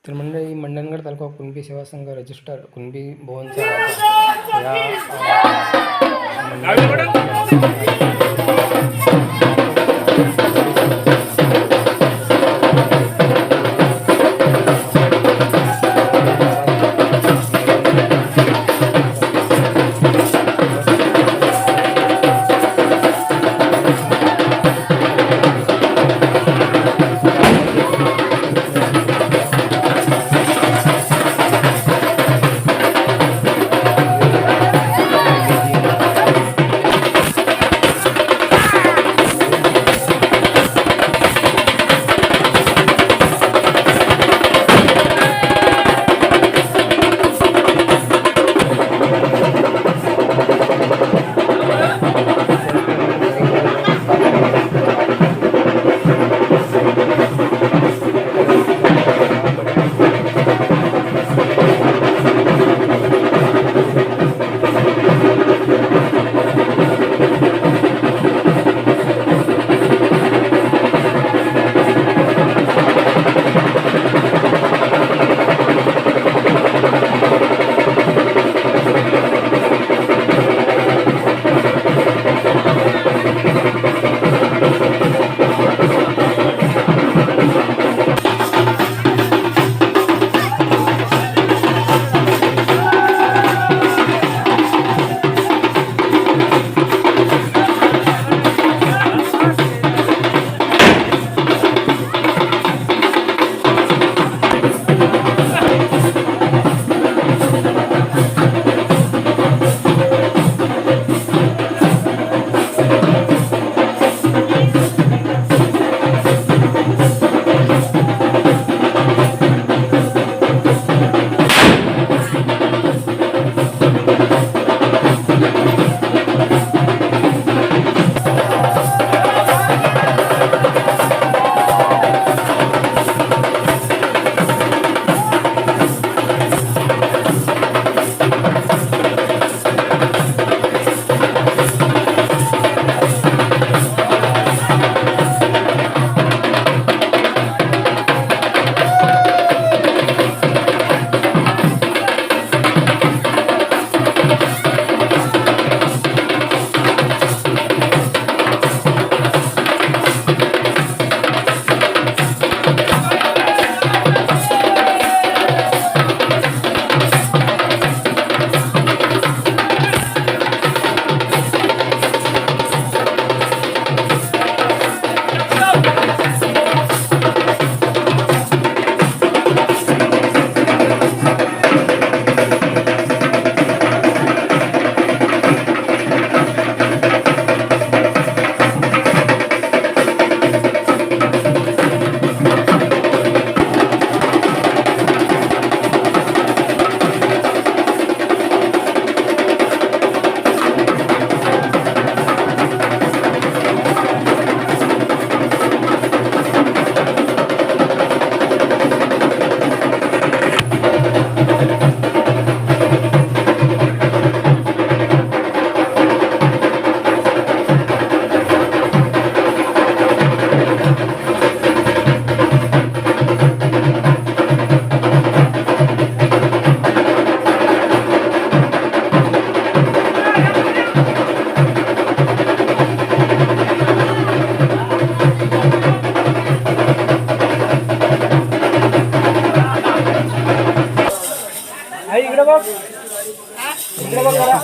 तर मंडळी मंडणगड तालुका कुणबी सेवा संघ रजिस्टर कुणबी भुवनचा राजा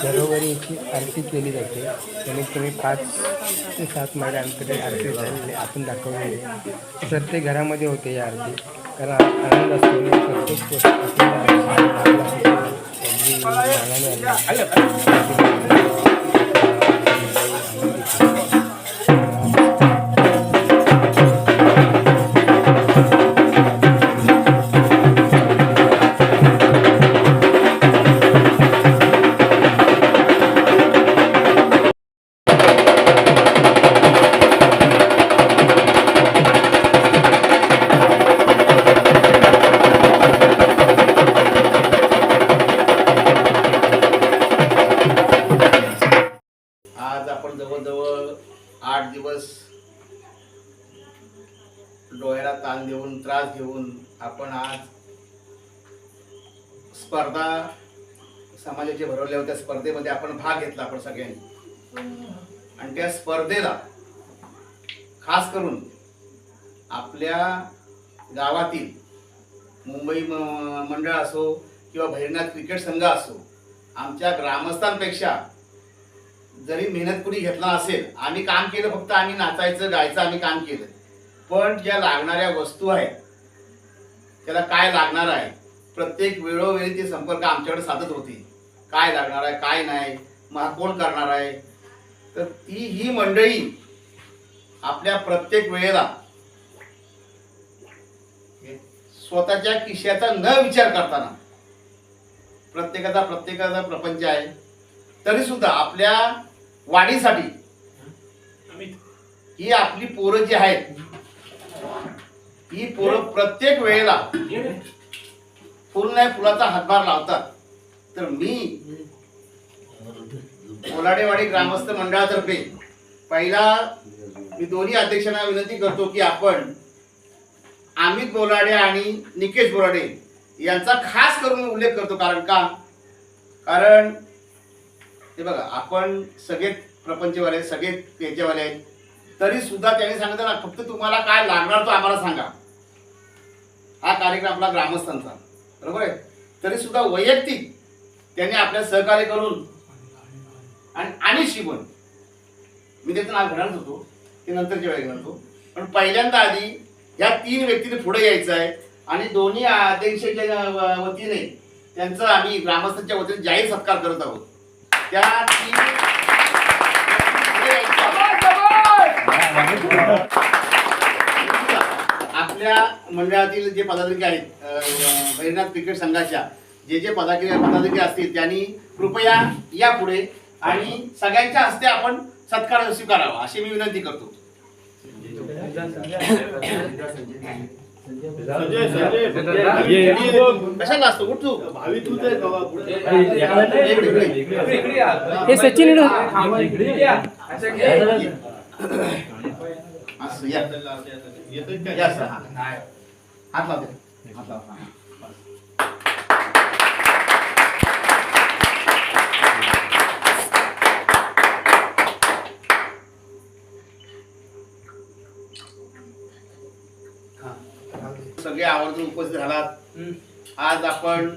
घरोघरी याची आरती केली जाते. कमीत कमी 5 ते 7 महिन्यांकडे आरती झालेली आपण दाखवलेली. प्रत्येक घरामध्ये होते ही आरती. कारण आनंद असतो प्रत्येक गोष्ट जवळजवळ 8 दिवस डोळ्याला ताण देऊन त्रास घेऊन आपण आज स्पर्धा समाजाचे भरवल्या होत्या स्पर्धेमध्ये आपण भाग घेतला आपण सगळ्यांनी आणि त्या स्पर्धेला खास करून आपल्या गावातील मुंबई मंडळ असो किंवा भैरनाथ क्रिकेट संघ असो आमच्या ग्रामस्थांपेक्षा जरी मेहनत कुणी घेतला असेल आम्ही काम केलं फक्त आम्ही नाचायचं गायचं आम्ही काम केलं पण ज्या लागणाऱ्या वस्तू आहेत त्याला काय लागणार आहे प्रत्येक वेळोवेळी ते संपर्क आमच्याकडे साधत होते काय लागणार आहे काय नाही मग कोण करणार आहे तर ही मंडळी आपल्या प्रत्येक वेळेला स्वतःच्या खिशाचा न विचार करताना प्रत्येकाचा प्रपंच आहे तरी सुद्धा आपल्या वाढीसाठी ही आपली पोरं जी आहेत ही पोरं प्रत्येक वेळेला फुल नाही फुलाचा हातभार लावतात तर मी कोलाडेवाडी ग्रामस्थ मंडळातर्फे पहिला मी दोन्ही अध्यक्षांना विनंती करतो की आपण अमित बोराडे आणि निकेश बोराडे यांचा खास करून उल्लेख करतो कारण ते बघा आपण सगळे प्रपंचवाले सगळे याच्यावाले आहेत तरी सुद्धा त्यांनी सांगितलं ना फक्त तुम्हाला काय लागणार तो आम्हाला सांगा हा कार्यक्रम आपला ग्रामस्थांचा बरोबर आहे तरी सुद्धा वैयक्तिक त्यांनी आपल्या सहकार्य करून आणि शिकवण मी त्याचं नाव घेणारच होतो ते नंतरच्या वेळी घेणार पण पहिल्यांदा आधी या 3 व्यक्तीने पुढे यायचं आहे आणि दोन्ही अध्यक्षाच्या वतीने त्यांचं आम्ही ग्रामस्थांच्या वतीने जाहीर सत्कार करत आहोत त्या 3 आपल्या मंडळातील जे पदाधिकारी आहेत भैरनाथ क्रिकेट संघाच्या जे पदाधिकारी असतील त्यांनी कृपया या पुढे आणि सगळ्यांच्या हस्ते आपण सत्कार स्वीकारावा अशी मी विनंती करतो कशाला असतो कुठू सचिन हात लावते सगळे आवर्जून उपस्थित झालात आज आपण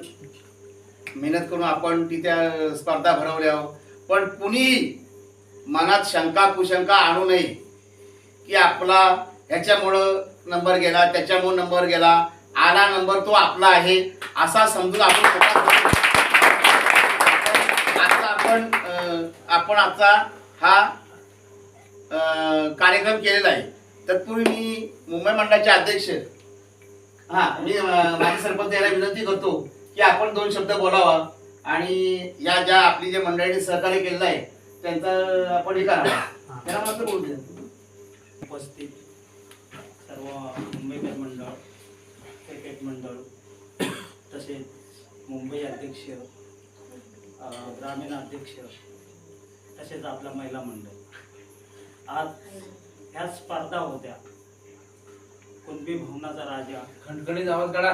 मेहनत करून आपण तिथे स्पर्धा भरवल्या पण कुणी मनात शंका कुशंका आणू नये की आपला ह्याच्यामुळं नंबर गेला त्याच्यामुळे नंबर गेला आला नंबर तो आपला आहे असा समजून आपण आजचा हा कार्यक्रम केलेला आहे तत्पूर्वी मी मुंबई मंडळाचे अध्यक्ष मी माझे सरपंच याला विनंती करतो की आपण 2 शब्द बोलावा आणि या ज्या आपली जे मंडळीने सहकार्य केलेलं आहे त्यांचं आपण हे करावं त्याला मात्र बोलू द्या उपस्थित सर्व मुंबईकर मंडळ क्रिकेट मंडळ तसेच मुंबई अध्यक्ष ग्रामीण अध्यक्ष तसेच आपला महिला मंडळ आज ह्या स्पर्धा होत्या कुणबी भवनाचा राजा खणखणीत आवाज काढा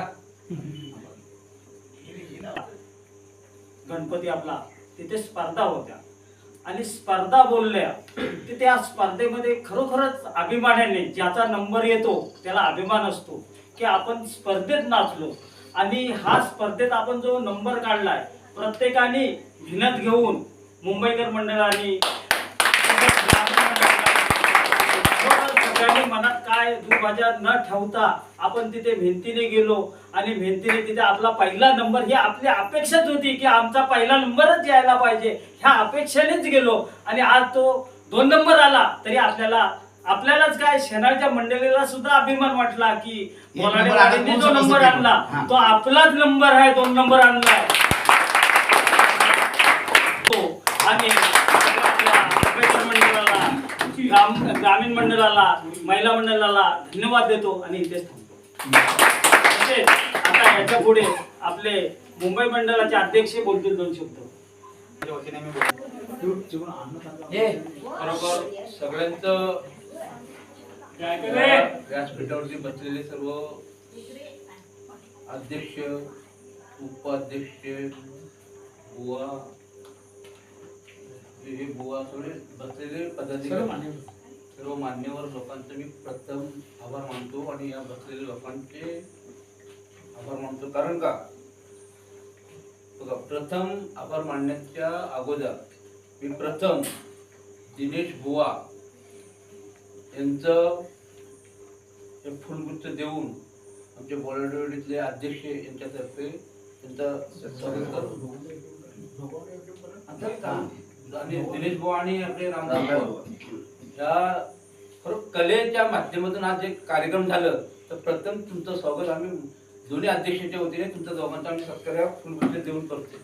गणपती आपला तिथे स्पर्धा होत्या आणि स्पर्धा बोलल्या की त्या स्पर्धेमध्ये खरोखरच अभिमानाने ज्याचा नंबर येतो त्याला अभिमान असतो की आपण स्पर्धेत नाचलो आणि हा स्पर्धेत आपण जो नंबर काढलाय प्रत्येकाने मेहनत घेऊन मुंबईकर मंडळाने सगळ्यांनी मनात काय दुभाज्या न ठेवता आपण तिथे मेहनतीने गेलो आणि मेहनतीने तिथे आपला पहिला नंबर ही आपली अपेक्षाच होती की आमचा पहिला नंबरच यायला पाहिजे ह्या अपेक्षेनेच गेलो आणि आज तो 2 नंबर आला तरी आपल्यालाच काय शेणाच्या मंडळीला सुद्धा अभिमान वाटला की बोलाडे जो नंबर आणला तो आपलाच नंबर आहे 2 नंबर आणलाय आणि ग्रामीण मंडळाला महिला मंडळाला धन्यवाद देतो आणि इथेच थांबतो आता याच्या पुढे आपले मुंबई मंडळाचे अध्यक्ष बोलतील 2 शब्द बरोबर सगळ्यांचं व्यासपीठावरती बसलेले सर्व अध्यक्ष उपाध्यक्ष बुवा हे बुवा सगळे बसलेले पदाधिकारी सर्व मान्यवर लोकांचे मी प्रथम आभार मानतो आणि या बसलेल्या लोकांचे आभार मानतो. कारण का बघा, प्रथम आभार मानण्याच्या अगोदर मी प्रथम दिनेश बुवा यांचं हे फुलगुच्छ देऊन आमच्या बोलाडवाडीतले अध्यक्ष यांच्यातर्फे त्यांचं स्वागत करतो. आणि दिनेश बुवा आणि आपले रामदास बुवा या खरं कलेच्या माध्यमातून आज एक कार्यक्रम झालं तर प्रथम तुमचं स्वागत आम्ही दोन्ही अध्यक्षांच्या वतीने तुमच्या दोघांचा आम्ही सत्कार फुलगुच्छ देऊन करतो.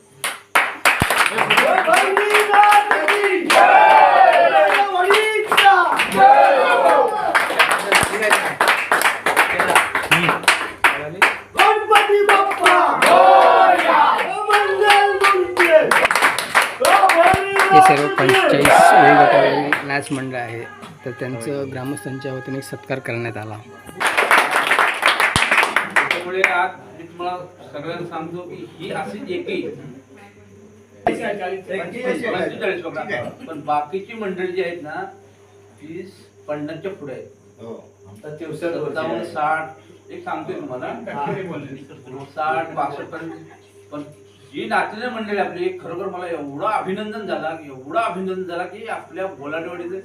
गणपती बाप्पा हे सर्व 45 वेगवेगळ्या नाच मंडळ आहे, तर त्यांचं ग्रामस्थांच्या वतीने सत्कार करण्यात आला. त्यामुळे आज मी तुम्हाला सगळ्यांना सांगतो की ही अशी एकही 45 बघा, पण बाकीची मंडळी जी आहेत ना ती 50च्या पुढे आहेत. 57, 60 एक सांगतोय तुम्हाला 60, 62 पण जी नाचलेली मंडळी आपली खरोखर मला एवढा अभिनंदन झाला की आपल्या बोलाडवाडीचे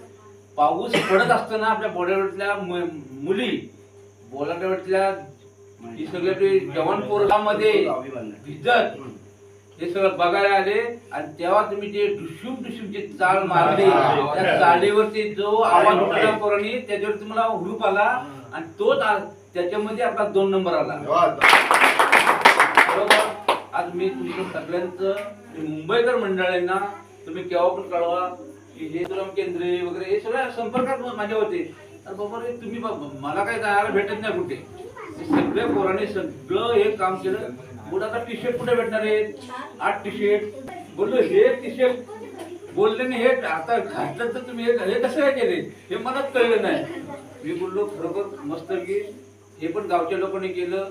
पाऊस पडत असताना आपल्या बोलाडवाडीतल्या मुली बोलाडवाडीतल्या ही सगळे जवान पोरामध्ये भिजत हे सगळं बघायला आले आणि तेव्हा तुम्ही जे ढुशूमची चाल मारली त्या चालीवरती जो आवाज उठला पोरांनी त्याच्यावर तुम्हाला हुरूप आला आणि तोच त्याच्यामध्ये आपला 2 नंबर आला. बरोबर. आज मी तुमच्या सगळ्यांचं मुंबईकर मंडळींना तुम्ही केव्हा पण कळवा की हे तुरम केंद्रे वगैरे हे सगळ्या संपर्कात माझ्या होते. तर बाबा रे तुम्ही मला काय जायला भेटत नाही कुठे. सगळे पोरांनी सगळं हे काम केलं. बोल आता टी शर्ट कुठे भेटणार आहेत 8 टी शर्ट बोललो हे टी शर्ट बोलले नाही हे आता घातलं तर तुम्ही हे कसं काय केले हे मलाच कळलं नाही. मी बोललो खरोखर मस्त की हे पण गावच्या लोकांनी केलं.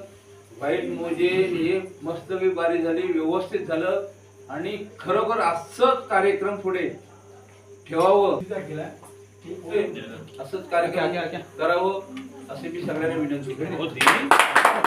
वाईट मोजे हे मस्त बारी झाली व्यवस्थित झालं आणि खरोखर असंच कार्यक्रम पुढे ठेवावं असंच कार्यक्रम करावं असे मी सगळ्यांना विनंती करतो.